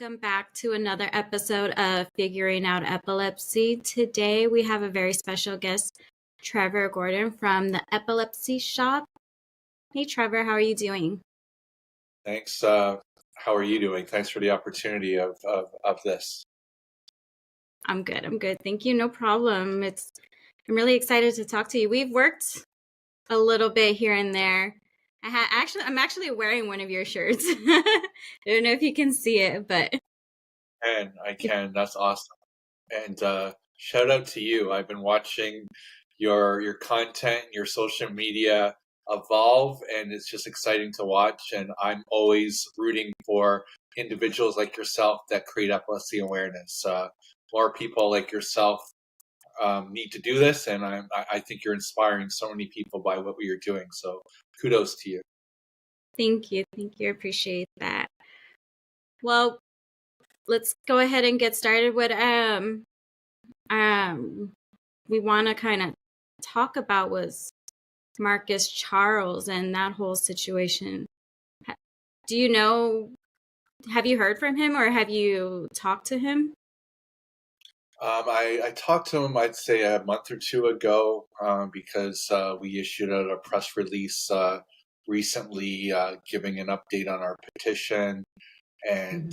Welcome back to another episode of Figuring Out Epilepsy. Today we have a very special guest, Trevor Gordon from the Epilepsy Shop. Hey Trevor, how are you doing? Thanks. How are you doing? Thanks for the opportunity of this. I'm good. Thank you. No problem. I'm really excited to talk to you. We've worked a little bit here and there. I'm actually wearing one of your shirts. I don't know if you can see it, but And I can. That's awesome. And shout out to you. I've been watching your content, your social media evolve, and it's just exciting to watch. And I'm always rooting for individuals like yourself that create epilepsy awareness. More people like yourself need to do this, and I think you're inspiring so many people by what you're doing. So kudos to you. Thank you. I appreciate that. Well, let's go ahead and get started with we want to kind of talk about was Marcus Charles and that whole situation. Do you know, have you heard from him or have you talked to him? I talked to him, I'd say a month or two ago, because we issued out a press release recently giving an update on our petition. And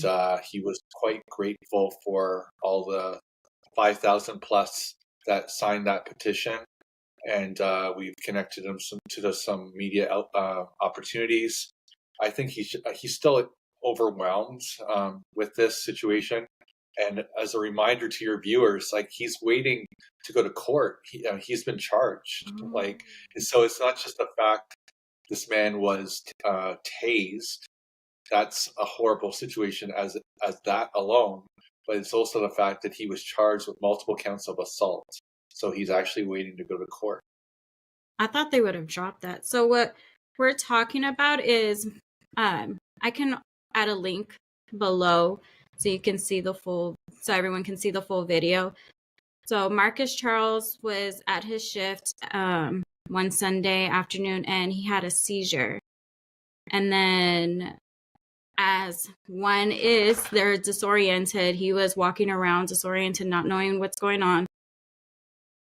he was quite grateful for all the 5,000 plus that signed that petition. And we've connected him to some media opportunities. I think he's still overwhelmed with this situation. And as a reminder to your viewers, like, he's waiting to go to court. He's been charged. Like, so it's not just the fact this man was tased. That's a horrible situation as that alone. But it's also the fact that he was charged with multiple counts of assault. So he's actually waiting to go to court. I thought they would have dropped that. So what we're talking about is, I can add a link below so you can see so everyone can see the full video. So Marcus Charles was at his shift one Sunday afternoon and he had a seizure. And then as one is, they're disoriented. He was walking around disoriented, not knowing what's going on.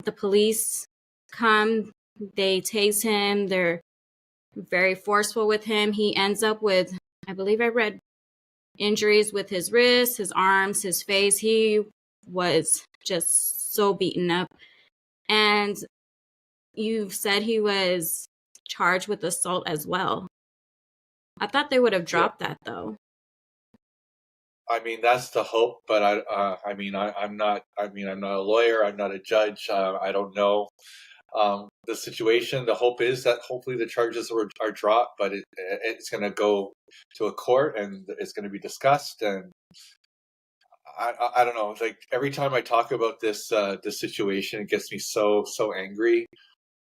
The police come, they tase him. They're very forceful with him. He ends up with, I believe I read, injuries with his wrists, his arms, his face. He was just so beaten up. And you said he was charged with assault as well. I thought they would have dropped that though. I mean, that's the hope, but I'm not a lawyer. I'm not a judge. I don't know the situation. The hope is that hopefully the charges are dropped, but it's going to go to a court and it's going to be discussed. And I don't know. Like, every time I talk about this situation, it gets me so angry.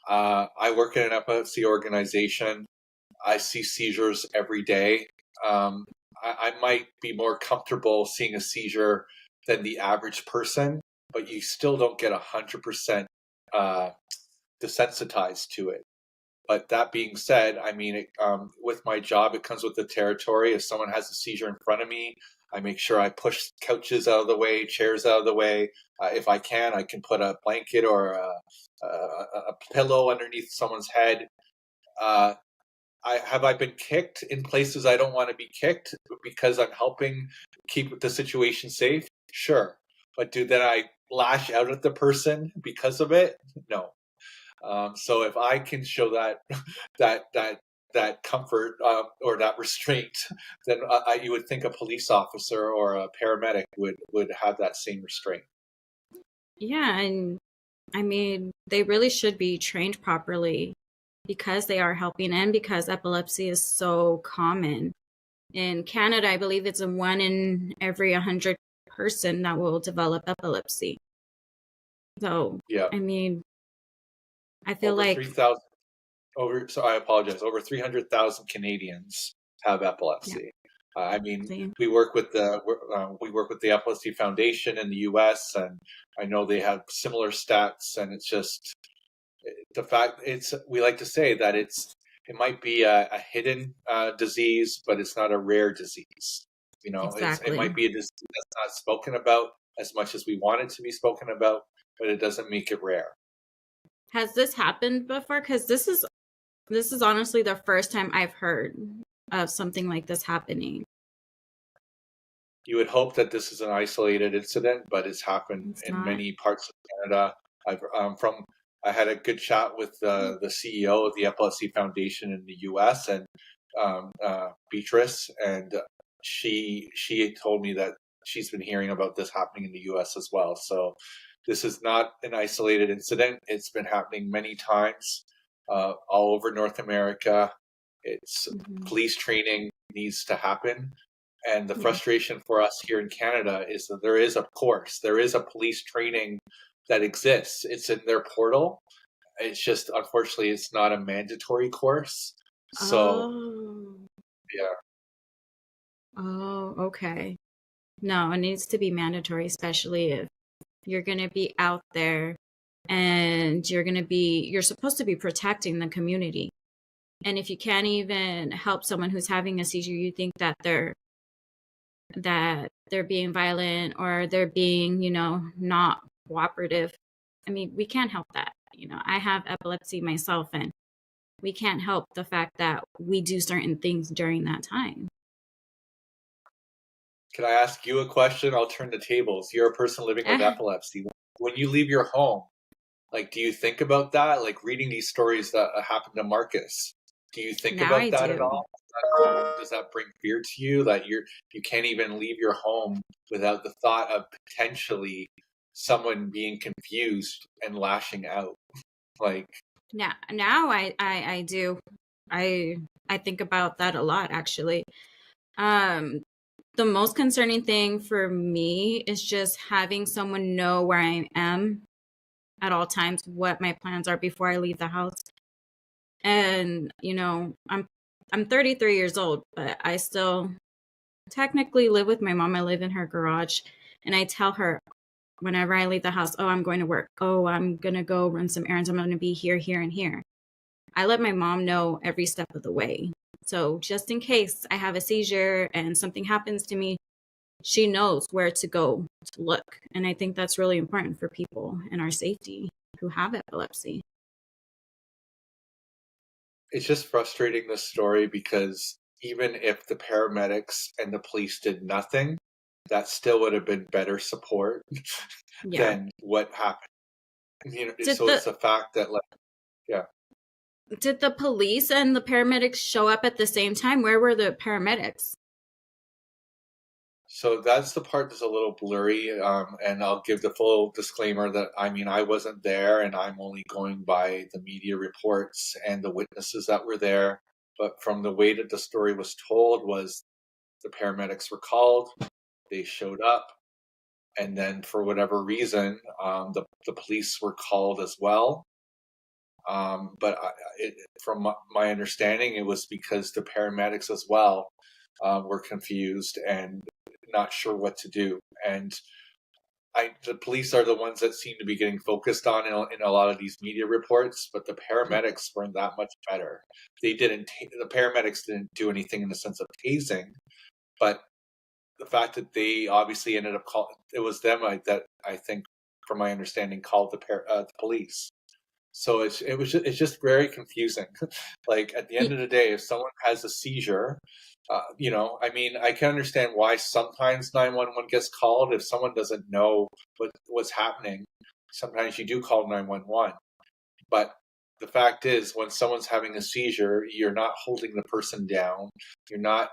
I work in an epilepsy organization. I see seizures every day. I might be more comfortable seeing a seizure than the average person, but you still don't get 100% desensitized to it. But that being said, I mean, with my job, it comes with the territory. If someone has a seizure in front of me, I make sure I push couches out of the way, chairs out of the way. If I can put a blanket or a pillow underneath someone's head. Have I been kicked in places I don't want to be kicked because I'm helping keep the situation safe? Sure. But then I lash out at the person because of it? No. So if I can show that comfort or that restraint, then you would think a police officer or a paramedic would have that same restraint. Yeah, and I mean, they really should be trained properly because they are helping and because epilepsy is so common. In Canada, I believe it's 1 in every 100 person that will develop epilepsy. So, yeah. I mean, I feel like 3,000 I apologize. Over 300,000 Canadians have epilepsy. Yeah. I mean, we work with the Epilepsy Foundation in the U.S. and I know they have similar stats, and it's just the fact we like to say that it might be a hidden disease, but it's not a rare disease. It might be a disease that's not spoken about as much as we want it to be spoken about, but it doesn't make it rare. Has this happened before? Because this is honestly the first time I've heard of something like this happening. You would hope that this is an isolated incident, but it's happened in many parts of Canada. I had a good chat with the CEO of the Epilepsy Foundation in the U.S. and Beatrice, and she told me that she's been hearing about this happening in the U.S. as well. So this is not an isolated incident. It's been happening many times all over North America. It's police training needs to happen. And the frustration for us here in Canada is that there is a police training that exists. It's in their portal. It's just, unfortunately, it's not a mandatory course. So, yeah. Oh, okay. No, it needs to be mandatory, especially if you're going to be out there and you're supposed to be protecting the community. And if you can't even help someone who's having a seizure, you think that they're being violent or they're being, not cooperative. I mean, we can't help that. I have epilepsy myself, and we can't help the fact that we do certain things during that time. Can I ask you a question? I'll turn the tables. You're a person living with epilepsy. When you leave your home, do you think about that? Reading these stories that happened to Marcus, do you think about that at all? Does that bring fear to you that you can't even leave your home without the thought of potentially someone being confused and lashing out? Now I do. I think about that a lot, actually. The most concerning thing for me is just having someone know where I am at all times, what my plans are before I leave the house. And, I'm 33 years old, but I still technically live with my mom. I live in her garage, and I tell her whenever I leave the house, oh, I'm going to work. Oh, I'm going to go run some errands. I'm going to be here, here, and here. I let my mom know every step of the way. So just in case I have a seizure and something happens to me, she knows where to go to look. And I think that's really important for people in our safety who have epilepsy. It's just frustrating, this story, because even if the paramedics and the police did nothing, that still would have been better support than what happened. It's a fact that, Did the police and the paramedics show up at the same time? Where were the paramedics? So that's the part that's a little blurry, and I'll give the full disclaimer that, I wasn't there, and I'm only going by the media reports and the witnesses that were there. But from the way that the story was told was the paramedics were called, they showed up, and then for whatever reason, the police were called as well. But from my understanding, it was because the paramedics as well were confused and not sure what to do. And the police are the ones that seem to be getting focused on in a lot of these media reports, but the paramedics weren't that much better. The paramedics didn't do anything in the sense of tasing, but the fact that they obviously ended up it was them that I think, from my understanding, called the police. So it's just very confusing. At the end of the day, if someone has a seizure, I can understand why sometimes 911 gets called if someone doesn't know what's happening. Sometimes you do call 911, but the fact is, when someone's having a seizure, you're not holding the person down. You're not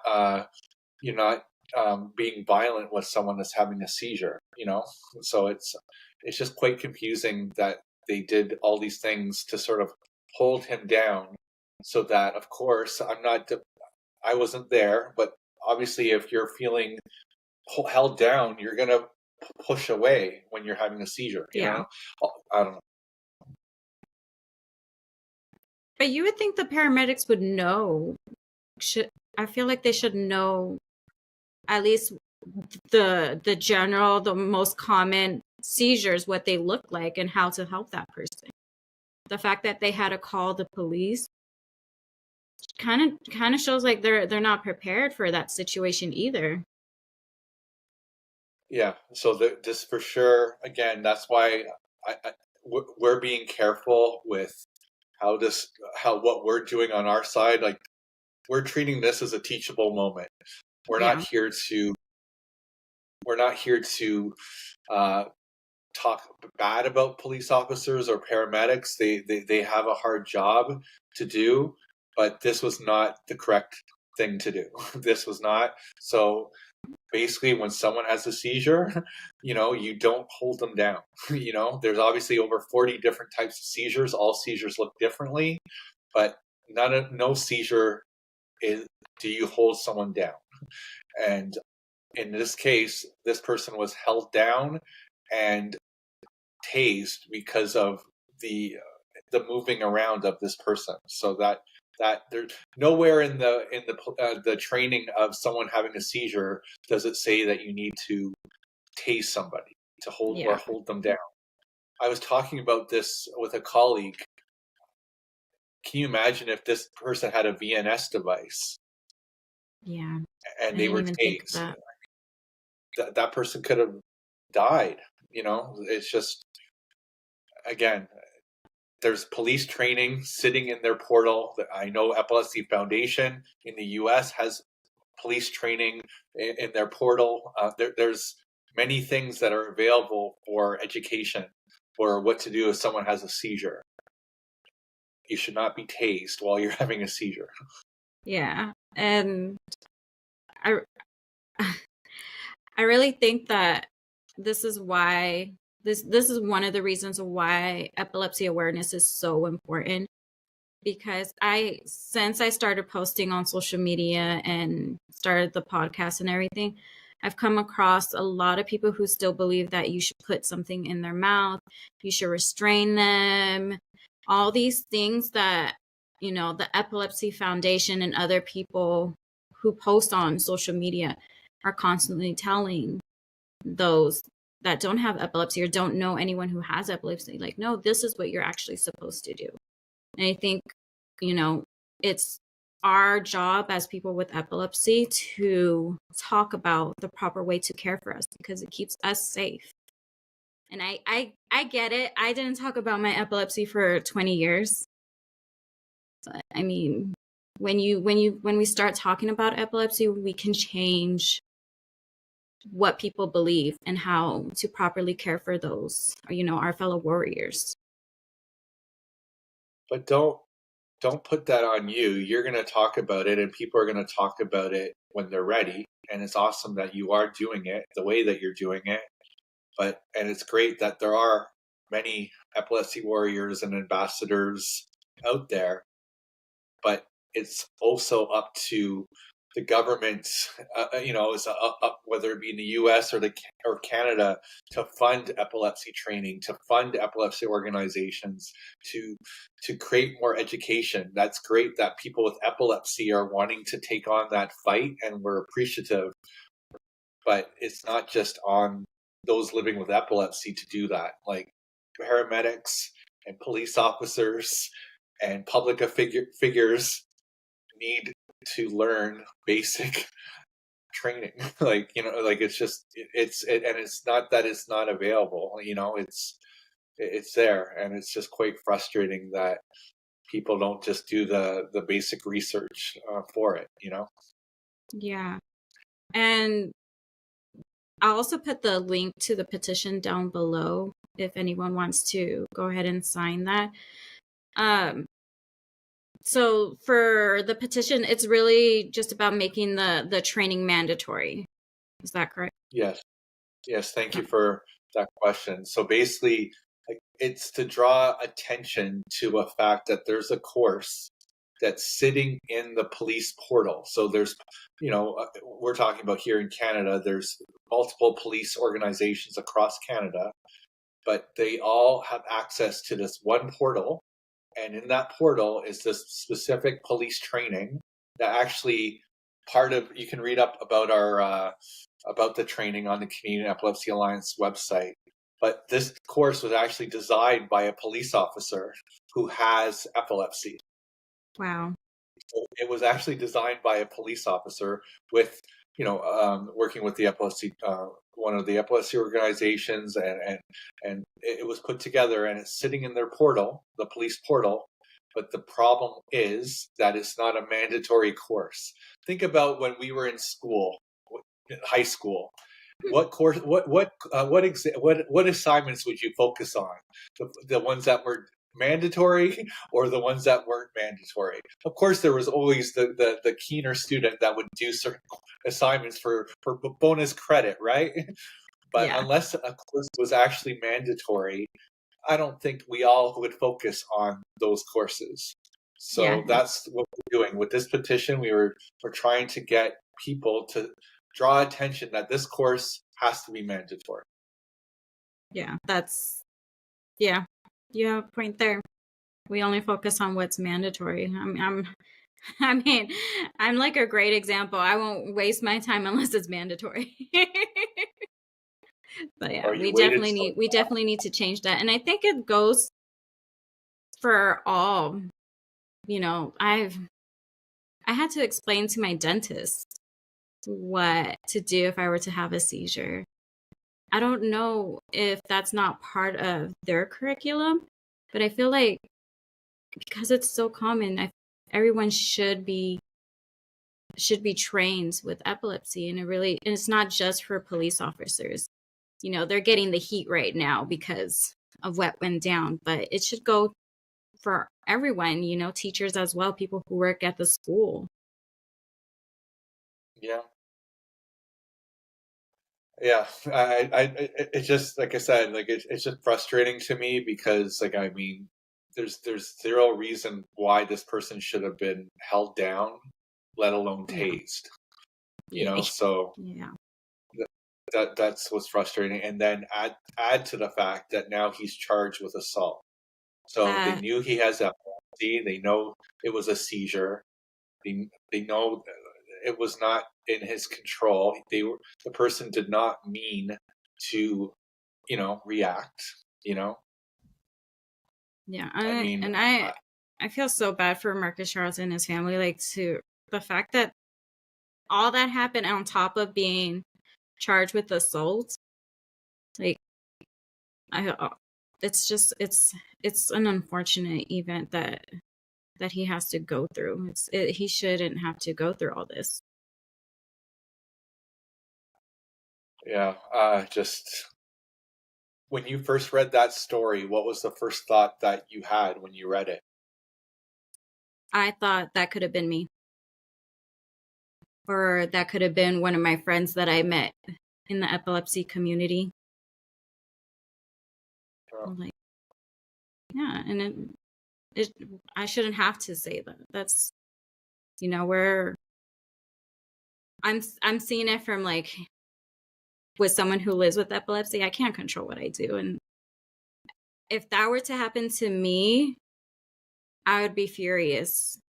being violent with someone that's having a seizure. So it's just quite confusing that they did all these things to sort of hold him down, so that, of course, I wasn't there, but obviously if you're feeling held down, you're going to push away when you're having a seizure, you know? I don't know. But you would think the paramedics would know. I feel like they should know at least the general, the most common seizures, what they look like and how to help that person. The fact that they had to call the police kind of shows like they're not prepared for that situation either. Yeah, so this for sure. Again, that's why we're being careful with how what we're doing on our side. Like we're treating this as a teachable moment. We're not Yeah. here to we're not here to uh, talk bad about police officers or paramedics. They have a hard job to do, but this was not the correct thing to do. This was not. So basically when someone has a seizure, you don't hold them down. There's obviously over 40 different types of seizures. All seizures look differently, but no seizure is do you hold someone down. And in this case, this person was held down and tased because of the moving around of this person. So that there's nowhere in the training of someone having a seizure does it say that you need to tase somebody to Yeah. hold them down. I was talking about this with a colleague. Can you imagine if this person had a VNS device Yeah. I and they didn't were even think of tased? that. That person could have died. It's just, again, there's police training sitting in their portal. I know Epilepsy Foundation in the US has police training in their portal. There's many things that are available for education for what to do if someone has a seizure. You should not be tased while you're having a seizure. Yeah. And I I really think that this is why this is one of the reasons why epilepsy awareness is so important, because since I started posting on social media and started the podcast and everything, I've come across a lot of people who still believe that you should put something in their mouth, you should restrain them, all these things that, the Epilepsy Foundation and other people who post on social media are constantly telling those that don't have epilepsy or don't know anyone who has epilepsy, like, no, this is what you're actually supposed to do. And I think, it's our job as people with epilepsy to talk about the proper way to care for us, because it keeps us safe. And I get it. I didn't talk about my epilepsy for 20 years. But I mean, when we start talking about epilepsy, we can change what people believe and how to properly care for those, our fellow warriors. But don't put that on you. You're going to talk about it, and people are going to talk about it when they're ready. And it's awesome that you are doing it the way that you're doing it. And it's great that there are many epilepsy warriors and ambassadors out there. But it's also up to the government, whether it be in the U.S. or Canada, to fund epilepsy training, to fund epilepsy organizations, to create more education. That's great that people with epilepsy are wanting to take on that fight, and we're appreciative. But it's not just on those living with epilepsy to do that. Like paramedics and police officers and public figures need to learn basic training. And it's not that it's not available. It's there, and it's just quite frustrating that people don't just do the basic research for it. Yeah. And I'll also put the link to the petition down below if anyone wants to go ahead and sign that. So for the petition, it's really just about making the training mandatory. Is that correct? Yes. Thank you for that question. So basically, it's to draw attention to a fact that there's a course that's sitting in the police portal. So there's, we're talking about here in Canada, there's multiple police organizations across Canada, but they all have access to this one portal. And in that portal is this specific police training that actually you can read up about about the training on the Canadian Epilepsy Alliance website. But this course was actually designed by a police officer who has epilepsy. Wow. So it was actually designed by a police officer with, working with the Epilepsy one of the epilepsy organizations, and it was put together, and it's sitting in their portal, the police portal. But the problem is that it's not a mandatory course. Think about when we were in school, in high school. What course? What assignments would you focus on? The ones that were mandatory or the ones that weren't mandatory? Of course, there was always the keener student that would do certain assignments for bonus credit, right? But Yeah. unless a course was actually mandatory, I don't think we all would focus on those courses. Yeah. So that's what we're doing with this petition. We're trying to get people to draw attention that this course has to be mandatory. Yeah. Yeah. You have a point there. We only focus on what's mandatory. I mean, I'm like a great example. I won't waste my time unless it's mandatory. But yeah, we definitely need to change that. And I think it goes for all. I had to explain to my dentist what to do if I were to have a seizure. I don't know if that's not part of their curriculum, but I feel like because it's so common, everyone should be trained with epilepsy, and it's not just for police officers. They're getting the heat right now because of what went down, but it should go for everyone, teachers as well, people who work at the school. Yeah. Yeah, it's just like I said, like it's just frustrating to me because, like, I mean, there's zero reason why this person should have been held down, let alone tased. So Yeah. that's what's frustrating. And then add to the fact that now he's charged with assault. So they knew he has epilepsy. They know it was a seizure. They know it was not in his control. The person did not mean to, react. Yeah, I mean, and I feel so bad for Marcus Charles and his family. Like, to the fact that all that happened on top of being charged with assault. Like, it's an unfortunate event that he has to go through. He shouldn't have to go through all this. Yeah, just when you first read that story, what was the first thought that you had when you read it? I thought that could have been me. Or that could have been one of my friends that I met in the epilepsy community. Oh. Like, yeah, and I shouldn't have to say that. That's, where I'm seeing it from, like, with someone who lives with epilepsy. I can't control what I do, and if that were to happen to me, I would be furious.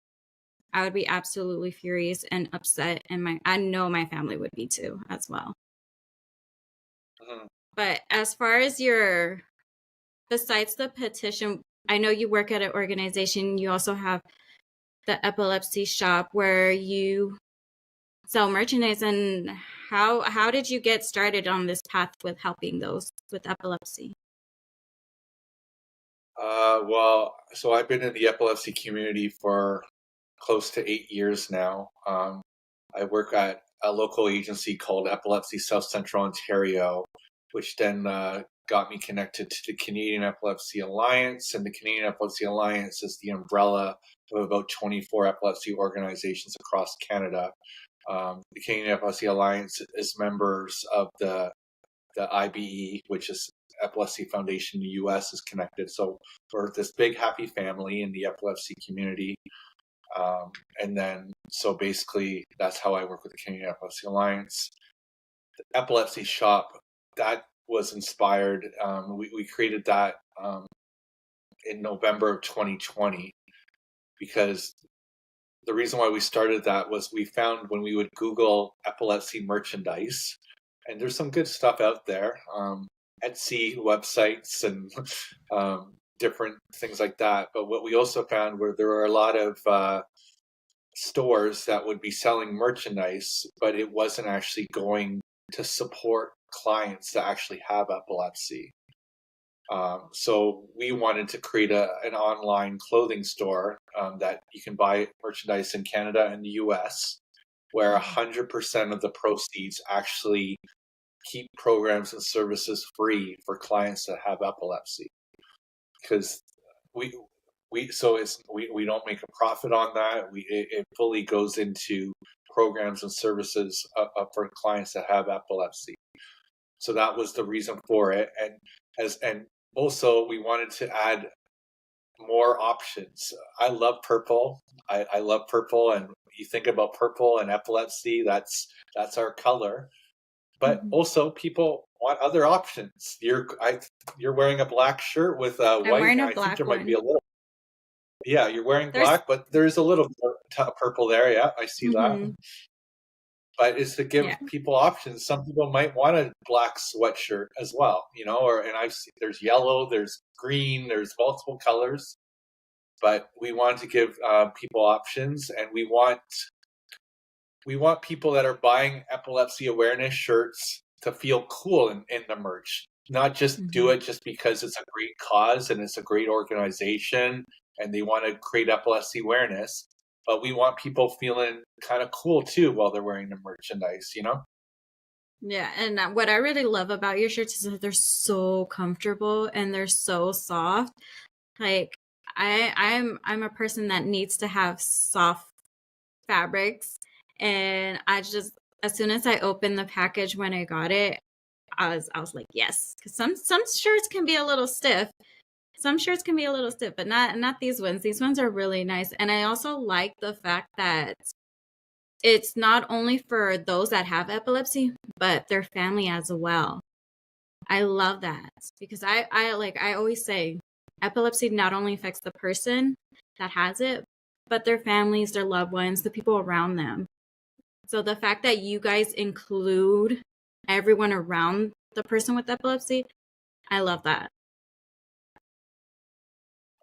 I would be absolutely furious and upset, and I know my family would be too, as well. Mm-hmm. But as far as besides the petition, I know you work at an organization. You also have the epilepsy shop where you sell merchandise. And how did you get started on this path with helping those with epilepsy? Well, so I've been in the epilepsy community for close to 8 years now. I work at a local agency called Epilepsy South Central Ontario, which then got me connected to the Canadian Epilepsy Alliance. And the Canadian Epilepsy Alliance is the umbrella of about 24 epilepsy organizations across Canada. The Canadian Epilepsy Alliance is members of the IBE, which is Epilepsy Foundation in the U.S. is connected. So we're this big happy family in the epilepsy community. And then, so basically, that's how I work with the Canadian Epilepsy Alliance. The epilepsy shop, that was inspired. We created that in November of 2020 because the reason why we started that was we found when we would Google epilepsy merchandise, and there's some good stuff out there, Etsy websites and different things like that. But what we also found were there were a lot of stores that would be selling merchandise, but it wasn't actually going to support clients that actually have epilepsy. So we wanted to create an online clothing store that you can buy merchandise in Canada and the US, where 100% of the proceeds actually keep programs and services free for clients that have epilepsy. Because we don't make a profit on that. It fully goes into programs and services for clients that have epilepsy. So that was the reason for it, and also we wanted to add more options. I love purple. I love purple, and you think about purple and epilepsy, that's our color. But also people want other options. You're wearing a black shirt with I'm white. wearing a I think black there might be one. a little. Yeah, you're wearing There's black, but there's a little purple there. Yeah, I see that. But it's to give people options. Some people might want a black sweatshirt as well, and I've seen there's yellow, there's green, there's multiple colors. But we want to give people options, and we want people that are buying epilepsy awareness shirts to feel cool in the merch, not just do it just because it's a great cause and it's a great organization and they want to create epilepsy awareness. But we want people feeling kind of cool too while they're wearing the merchandise, Yeah, and what I really love about your shirts is that they're so comfortable and they're so soft. Like I'm a person that needs to have soft fabrics, and I just, as soon as I opened the package when I got it, I was like, yes, because some shirts can be a little stiff. Some shirts can be a little stiff, but not these ones. These ones are really nice, and I also like the fact that it's not only for those that have epilepsy, but their family as well. I love that because I always say epilepsy not only affects the person that has it, but their families, their loved ones, the people around them. So the fact that you guys include everyone around the person with epilepsy, I love that.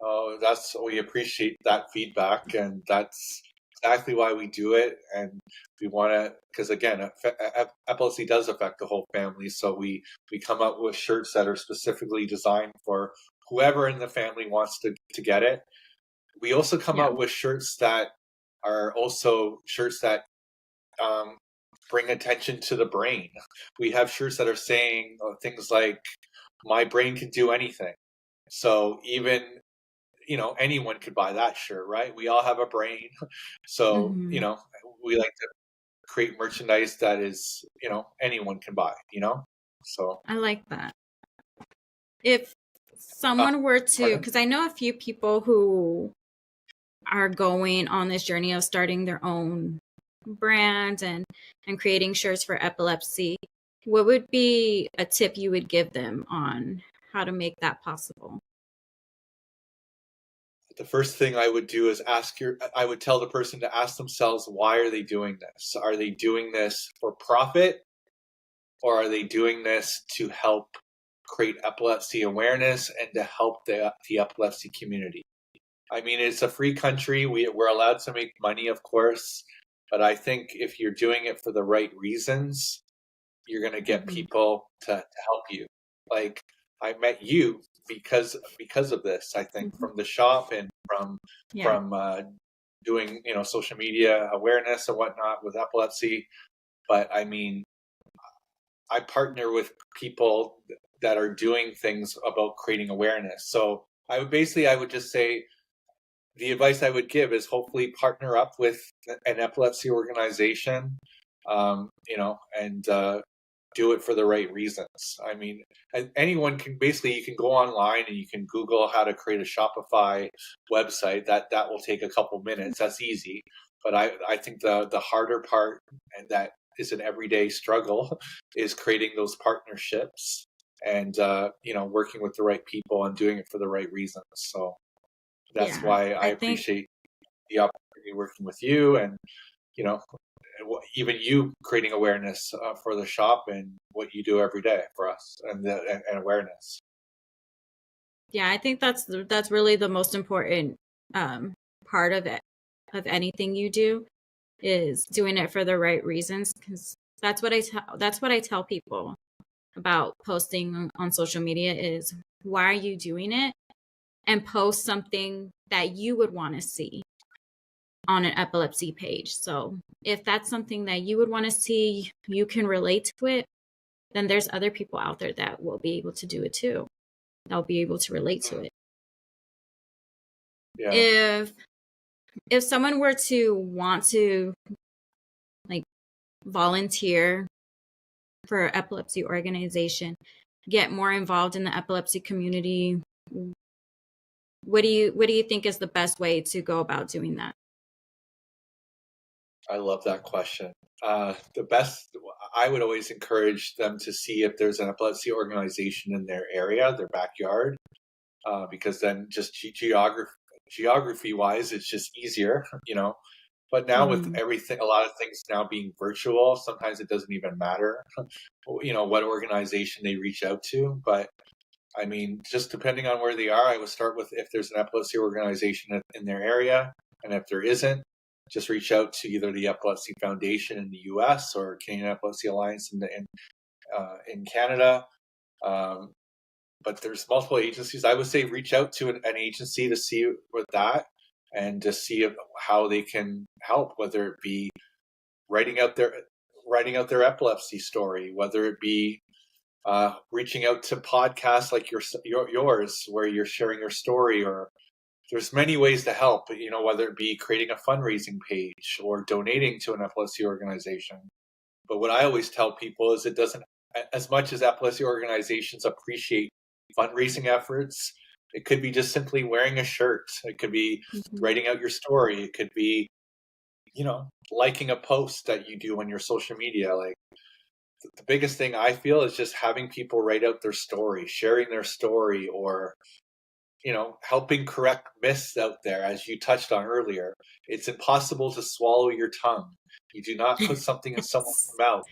Oh, we appreciate that feedback, and that's exactly why we do it. And we want to, because again, epilepsy does affect the whole family. So we come up with shirts that are specifically designed for whoever in the family wants to get it. We also come out with shirts that are also shirts that bring attention to the brain. We have shirts that are saying things like, "My brain can do anything." So even anyone could buy that shirt, right? We all have a brain. So, we like to create merchandise that is, anyone can buy, So I like that. If someone were to, because I know a few people who are going on this journey of starting their own brand and creating shirts for epilepsy, what would be a tip you would give them on how to make that possible? the first thing I would do is I would tell the person to ask themselves, why are they doing this? Are they doing this for profit, or are they doing this to help create epilepsy awareness and to help the epilepsy community? I mean, it's a free country. We're allowed to make money, of course, but I think if you're doing it for the right reasons, you're going to get people to help you. Like, I met you because of this. I think from the shop and from doing social media awareness and whatnot with epilepsy. But I mean, I partner with people that are doing things about creating awareness. So I would just say the advice I would give is hopefully partner up with an epilepsy organization, and do it for the right reasons. I mean, anyone can you can go online and you can Google how to create a Shopify website. That will take a couple minutes. That's easy. But I think the harder part, and that is an everyday struggle, is creating those partnerships and working with the right people and doing it for the right reasons. So that's why I appreciate the opportunity working with you, and even you creating awareness for the shop and what you do every day for us, and awareness. Yeah, I think that's really the most important part of it, of anything you do, is doing it for the right reasons, because that's what I tell people. about posting on social media is, why are you doing it? And post something that you would want to see on an epilepsy page. So if that's something that you would want to see, you can relate to it, then there's other people out there that will be able to do it too. They'll be able to relate to it. Yeah. If someone were to want to like volunteer for an epilepsy organization, get more involved in the epilepsy community, what do you think is the best way to go about doing that? I love that question. The best, I would always encourage them to see if there's an epilepsy organization in their area, their backyard, because then just geography wise, it's just easier, you know. But now with everything, a lot of things now being virtual, sometimes it doesn't even matter, you know, what organization they reach out to. But I mean, just depending on where they are, I would start with if there's an epilepsy organization in their area, and if there isn't, just reach out to either the Epilepsy Foundation in the U.S. or Canadian Epilepsy Alliance in Canada. But there's multiple agencies. I would say reach out to an agency to see with that and to see how they can help, whether it be writing out their epilepsy story, whether it be reaching out to podcasts like yours, where you're sharing your story, or there's many ways to help, you know, whether it be creating a fundraising page or donating to an epilepsy organization. But what I always tell people is it doesn't, as much as epilepsy organizations appreciate fundraising efforts, it could be just simply wearing a shirt. It could be writing out your story. It could be, you know, liking a post that you do on your social media. Like, the biggest thing I feel is just having people write out their story, sharing their story, or, you know, helping correct myths out there. As you touched on earlier, it's impossible to swallow your tongue. You do not put something in someone's mouth.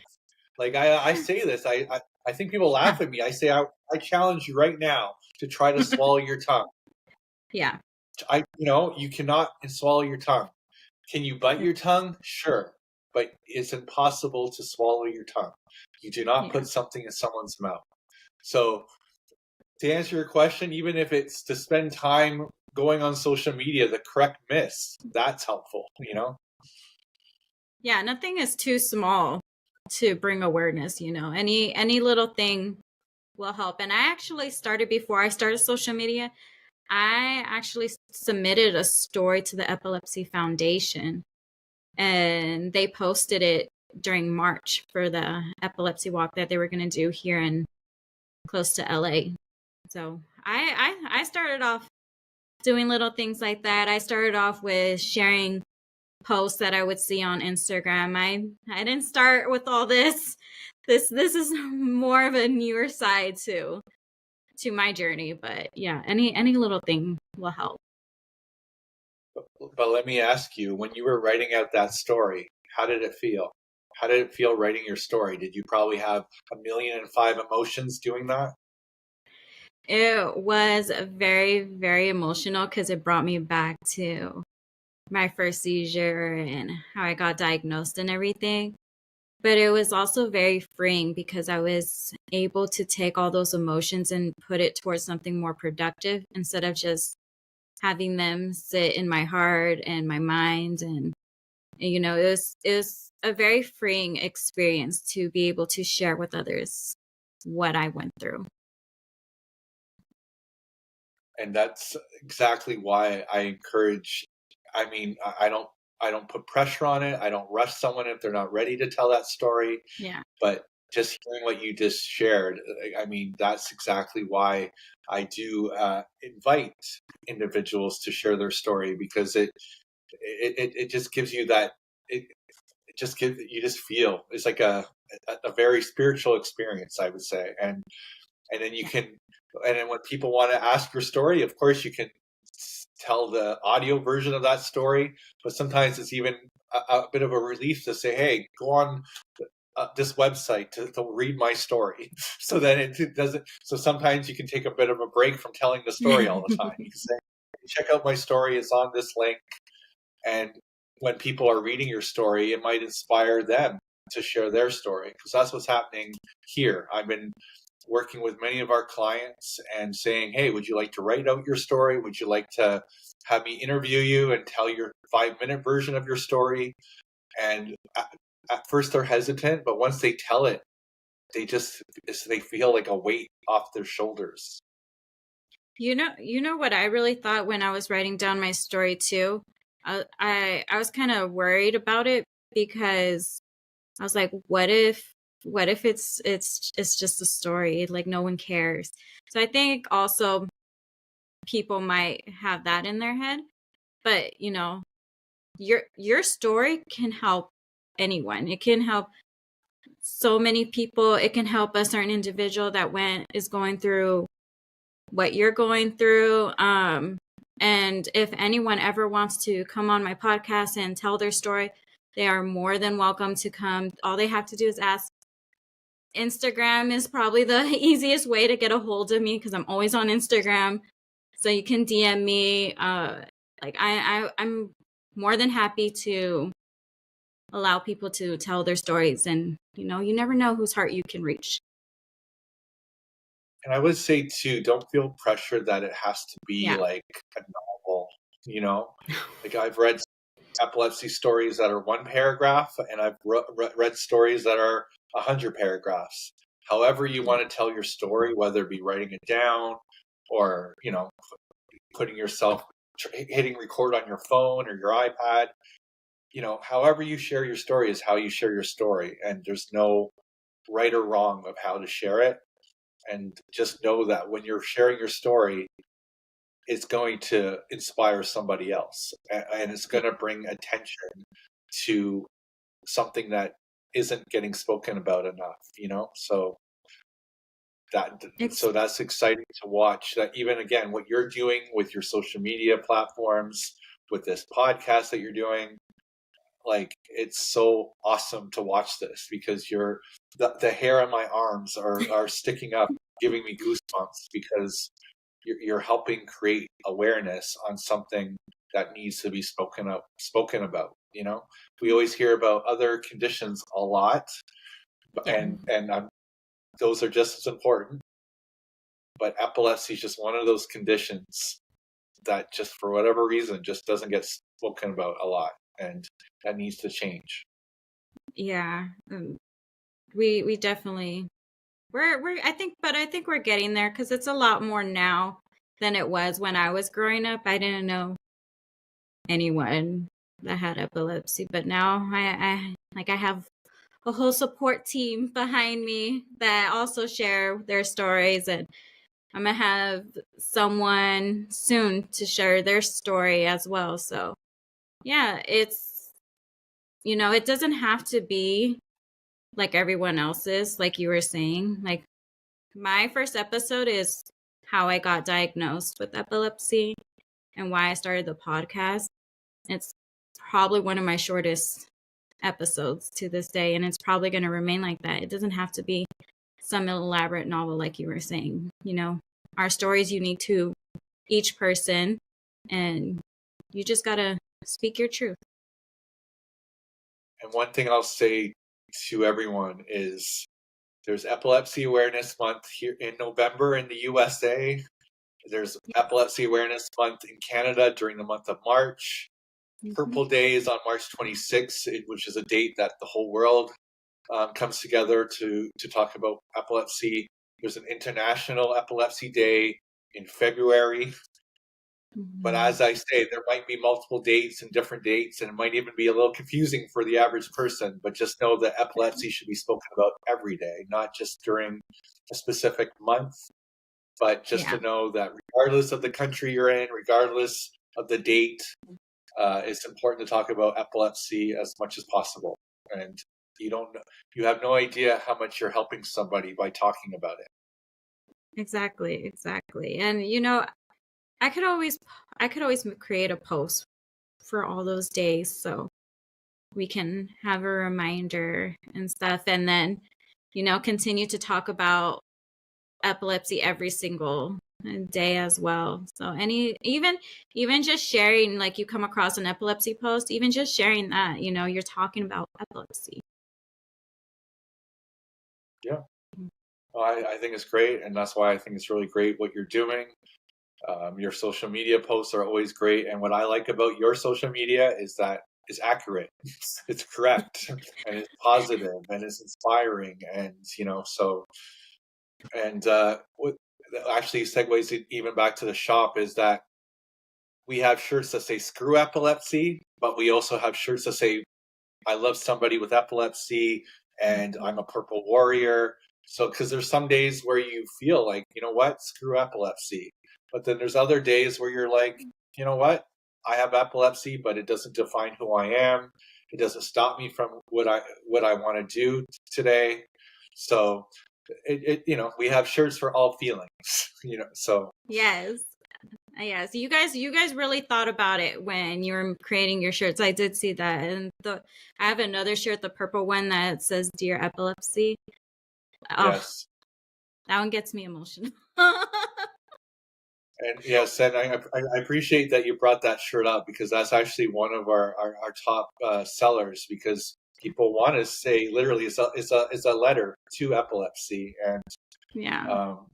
Like I say this, I think people laugh at me. I say, I challenge you right now to try to swallow your tongue. Yeah. You know, you cannot swallow your tongue. Can you bite your tongue? Sure. But it's impossible to swallow your tongue. You do not put something in someone's mouth. So to answer your question, even if it's to spend time going on social media, the correct myths, that's helpful, you know? Yeah, nothing is too small to bring awareness, you know. Any little thing will help. And I actually started, before I started social media, I actually submitted a story to the Epilepsy Foundation, and they posted it during March for the epilepsy walk that they were going to do here in close to LA. So I started off doing little things like that. I started off with sharing posts that I would see on Instagram. I didn't start with all this. This is more of a newer side to my journey, but yeah, any little thing will help. But let me ask you, when you were writing out that story, how did it feel? How did it feel writing your story? Did you probably have 1,000,005 emotions doing that? It was very, very emotional because it brought me back to my first seizure and how I got diagnosed and everything. But it was also very freeing because I was able to take all those emotions and put it towards something more productive instead of just having them sit in my heart and my mind. And you know, it was a very freeing experience to be able to share with others what I went through. And that's exactly why I encourage. I mean, I don't put pressure on it. I don't rush someone if they're not ready to tell that story. Yeah. But just hearing what you just shared, I mean, that's exactly why I do invite individuals to share their story, because it just gives you that. It just gives you just feel it's like a very spiritual experience, I would say. And then you can, and then when people want to ask your story, of course you can tell the audio version of that story, but sometimes it's even a bit of a relief to say, hey, go on this website to read my story. So then it doesn't, so sometimes you can take a bit of a break from telling the story all the time. You can say, check out my story, it's on this link. And when people are reading your story, it might inspire them to share their story, because that's what's happening here. I've been working with many of our clients and saying, hey, would you like to write out your story? Would you like to have me interview you and tell your 5-minute version of your story? And at first they're hesitant, but once they tell it, they feel like a weight off their shoulders. You know what I really thought when I was writing down my story too? I was kind of worried about it, because I was like, what if it's just a story, like no one cares. So I think also people might have that in their head, but your story can help anyone. It can help so many people. It can help a certain individual that is going through what you're going through. And if anyone ever wants to come on my podcast and tell their story, they are more than welcome to come. All they have to do is ask. Instagram is probably the easiest way to get a hold of me, because I'm always on Instagram. So you can DM me. I'm more than happy to allow people to tell their stories, and you never know whose heart you can reach. And I would say too, don't feel pressure that it has to be like a novel, like I've read epilepsy stories that are 1 paragraph, and I've read stories that are 100 paragraphs. However you want to tell your story, whether it be writing it down or, putting yourself, hitting record on your phone or your iPad, however you share your story is how you share your story. And there's no right or wrong of how to share it. And just know that when you're sharing your story, it's going to inspire somebody else, and it's going to bring attention to something that isn't getting spoken about enough, so that's exciting to watch. That even again, what you're doing with your social media platforms, with this podcast that you're doing, like, it's so awesome to watch this, because the hair on my arms are sticking up, giving me goosebumps, because you're helping create awareness on something that needs to be spoken about. We always hear about other conditions a lot, and those are just as important. But epilepsy is just one of those conditions that just for whatever reason just doesn't get spoken about a lot, and that needs to change. Yeah, we definitely I think we're getting there, because it's a lot more now than it was when I was growing up. I didn't know anyone that had epilepsy, but now I have a whole support team behind me that also share their stories, and I'm gonna have someone soon to share their story as well. So yeah, it doesn't have to be like everyone else's, like you were saying. Like, my first episode is how I got diagnosed with epilepsy and why I started the podcast. It's probably one of my shortest episodes to this day, and it's probably going to remain like that. It doesn't have to be some elaborate novel, like you were saying. Our story is unique to each person, and you just got to speak your truth. And one thing I'll say to everyone is, there's Epilepsy Awareness Month here in November in the USA. There's Epilepsy Awareness Month in Canada during the month of March. Purple Day is on March 26th, which is a date that the whole world comes together to talk about epilepsy. There's an International Epilepsy Day in February. But as I say, there might be multiple dates and different dates, and it might even be a little confusing for the average person. But just know that epilepsy should be spoken about every day, not just during a specific month, but just to know that regardless of the country you're in, regardless of the date, it's important to talk about epilepsy as much as possible. And you have no idea how much you're helping somebody by talking about it. Exactly. And I could always create a post for all those days, so we can have a reminder and stuff, and then continue to talk about epilepsy every single day as well. So even just sharing, like, you come across an epilepsy post, even just sharing that, you're talking about epilepsy. Yeah. Well, I think it's great, and that's why I think it's really great what you're doing. Your social media posts are always great, and what I like about your social media is that it's accurate, it's correct, and it's positive, and it's inspiring, and so. And what actually segues even back to the shop is that we have shirts that say "Screw Epilepsy," but we also have shirts that say I love somebody with epilepsy and I'm a purple warrior. So, because there's some days where you feel like, you know what, screw epilepsy. But then there's other days where you're like, you know what, I have epilepsy, but it doesn't define who I am. It doesn't stop me from what I want to do today. So, we have shirts for all feelings, so. Yes. Yes, you guys really thought about it when you were creating your shirts. I did see that. And I have another shirt, the purple one that says Dear Epilepsy. Oh, Yes. that one gets me emotional. And yes, and I appreciate that you brought that shirt up because that's actually one of our top sellers because people want to say literally it's a letter to epilepsy and Yeah. so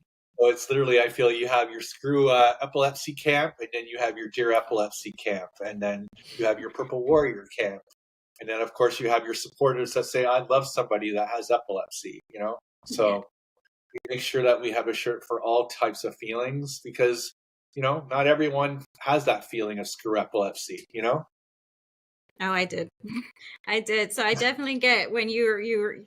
it's literally I feel you have your screw epilepsy camp and then you have your dear epilepsy camp and then you have your purple warrior camp and then of course you have your supporters that say I love somebody that has epilepsy, so we make sure that we have a shirt for all types of feelings because not everyone has that feeling of screw epilepsy. Oh, I did. I did. So I definitely get when you're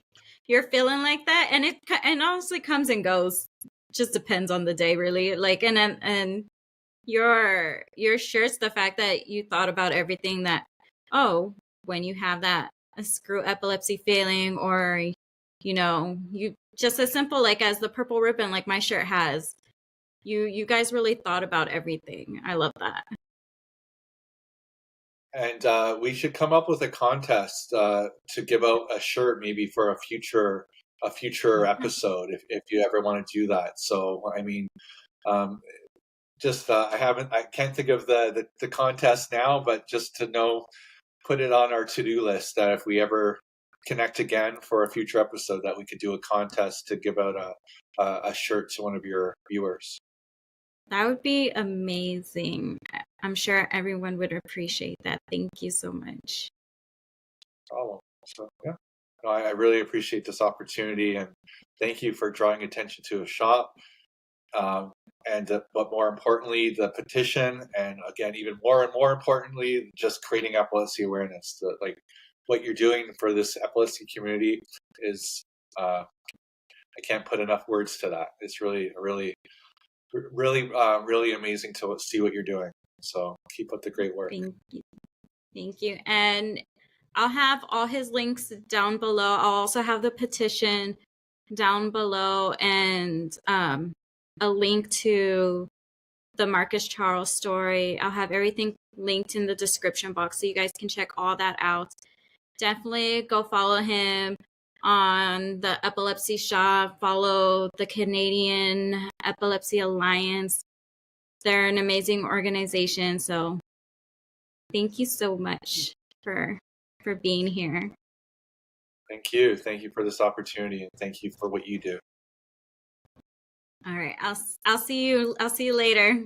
feeling like that, and and honestly comes and goes. Just depends on the day, really. Like, and your shirts, the fact that you thought about everything that, oh, when you have that a screw epilepsy feeling, or you just as simple like as the purple ribbon, like my shirt has. You guys really thought about everything. I love that. And we should come up with a contest to give out a shirt maybe for a future episode if you ever want to do that. So I mean, um, just I can't think of the contest now, but just to know, put it on our to-do list that if we ever connect again for a future episode, that we could do a contest to give out a shirt to one of your viewers. That would be amazing. I'm sure everyone would appreciate that. Thank you so much. Problem. So yeah, no, I really appreciate this opportunity and thank you for drawing attention to a shop. Um, and but more importantly, the petition, and again, even more and more importantly, just creating epilepsy awareness. Like what you're doing for this epilepsy community is, I can't put enough words to that. It's really, really, really amazing to see what you're doing. So keep up the great work. Thank you. Thank you. And I'll have all his links down below. I'll also have the petition down below and a link to the Marcus Charles story. I'll have everything linked in the description box so you guys can check all that out. Definitely go follow him on the Epilepsy Shop. Follow the Canadian Epilepsy Alliance. They're an amazing organization. So thank you so much for being here. Thank you. Thank you for this opportunity, and thank you for what you do. All right. I'll see you later.